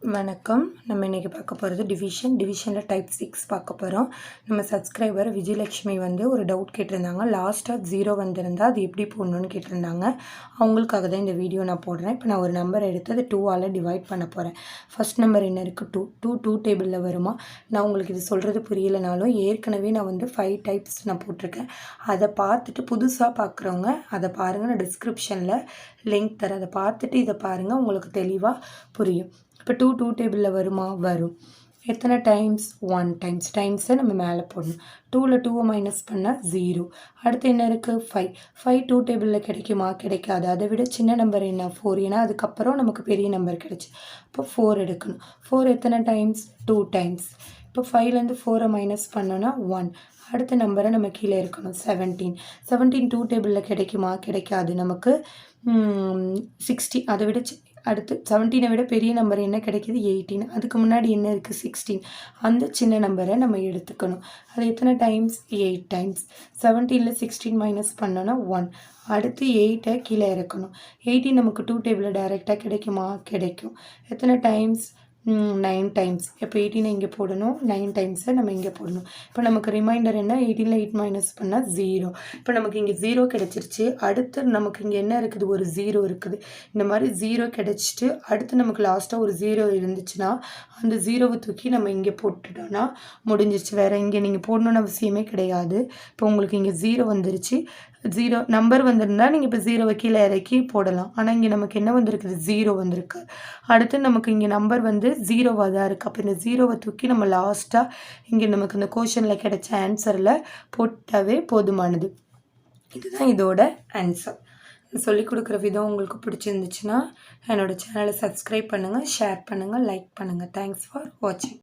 வணக்கம். நம்ம இன்றைக்கி பார்க்க போகிறது டிவிஷனில் டைப் 6 பார்க்க போகிறோம். நம்ம சப்ஸ்கிரைபர் விஜயலட்சுமி ஒரு டவுட் கேட்டிருந்தாங்க. லாஸ்ட்டாக 0 வந்திருந்தால் அது எப்படி போடணும்னு கேட்டிருந்தாங்க. அவங்களுக்காக தான் இந்த வீடியோ நான் போடுறேன். இப்போ நான் ஒரு நம்பர் எடுத்து அது 2ஆல் டிவைட் பண்ண போகிறேன். ஃபஸ்ட் நம்பர் என்ன இருக்குது? 2 டேபிளில் வருமா? நான் உங்களுக்கு இது சொல்கிறது புரியலைனாலும் ஏற்கனவே நான் 5 டைப்ஸ் நான் போட்டிருக்கேன். அதை பார்த்துட்டு புதுசாக பார்க்குறவங்க அதை பாருங்கள். நான் டிஸ்கிரிப்ஷனில் லிங்க் தரேன். அதை பார்த்துட்டு இதை பாருங்கள், உங்களுக்கு தெளிவாக புரியும். இப்போ 2 டேபிளில் வருமா? வரும். எத்தனை டைம்ஸ்? 1 டைம்ஸை நம்ம மேலே போடணும். 2ல் 2 மைனஸ் பண்ணால் 0. அடுத்து என்ன இருக்குது? 5 2 டேபிளில் கிடைக்குமா? கிடைக்காது. அதை விட சின்ன நம்பர் என்ன? 4. ஏன்னா அதுக்கப்புறம் நமக்கு பெரிய நம்பர் கிடைச்சி. இப்போ 4 எடுக்கணும். 4 எத்தனை டைம்ஸ்? 2 டைம்ஸ். இப்போ 5லேருந்து 4 மைனஸ் பண்ணோன்னா 1. அடுத்த நம்பரை நம்ம கீழே இருக்கணும். 17 2 டேபிளில் கிடைக்குமா? கிடைக்காது. நமக்கு 60. அதை விட அடுத்து 17 விட பெரிய நம்பர் என்ன கிடைக்கிது? 18. அதுக்கு முன்னாடி என்ன இருக்குது? 16. அந்த சின்ன நம்பரை நம்ம எடுத்துக்கணும். அது எத்தனை டைம்ஸ்? 8 டைம்ஸ். 17ல் 16 மைனஸ் பண்ணோன்னா 1. அடுத்து 8ஐ கீழே இறக்கணும். 18 நமக்கு 2 டேபிளில் டைரெக்டாக கிடைக்குமா? கிடைக்கும். எத்தனை டைம்ஸ்? 9 டைம்ஸ். இப்போ 18 இங்கே போடணும், 9 டைம்ஸை நம்ம இங்கே போடணும். இப்போ நமக்கு ரிமைண்டர் என்ன? 18ல் 8 மைனஸ் பண்ணால் 0. இப்போ நமக்கு இங்கே 0 கிடச்சிருச்சு. அடுத்து நமக்கு இங்கே என்ன இருக்குது? ஒரு 0 இருக்குது. இந்த மாதிரி 0 கிடச்சிட்டு அடுத்து நமக்கு லாஸ்ட்டாக ஒரு 0 இருந்துச்சுன்னா அந்த 0வை தூக்கி நம்ம இங்கே போட்டுட்டோன்னா முடிஞ்சிருச்சு. வேறு இங்கே நீங்கள் போடணுன்னு அவசியமே கிடையாது. இப்போ உங்களுக்கு இங்கே 0 வந்துருச்சு. 0 நம்பர் வந்திருந்தால் நீங்கள் இப்போ 0வை கீழே இறக்கி போடலாம். ஆனால் இங்கே நமக்கு என்ன வந்திருக்குது? 0 வந்திருக்கு. அடுத்து நமக்கு இங்கே நம்பர் 0வாக தான் இருக்குது. அப்போ இந்த 0வை தூக்கி நம்ம லாஸ்ட்டாக இங்கே நமக்கு இந்த கொஷனில் கிடைச்ச ஆன்சரில் போட்டாவே போதுமானது. இதுதான் இதோட ஆன்சர். சொல்லிக் கொடுக்குற விதம் உங்களுக்கு பிடிச்சிருந்துச்சுன்னா என்னோடய சேனலை சப்ஸ்கிரைப் பண்ணுங்கள், ஷேர் பண்ணுங்கள், லைக் பண்ணுங்கள். தேங்க்ஸ் ஃபார் வாட்சிங்.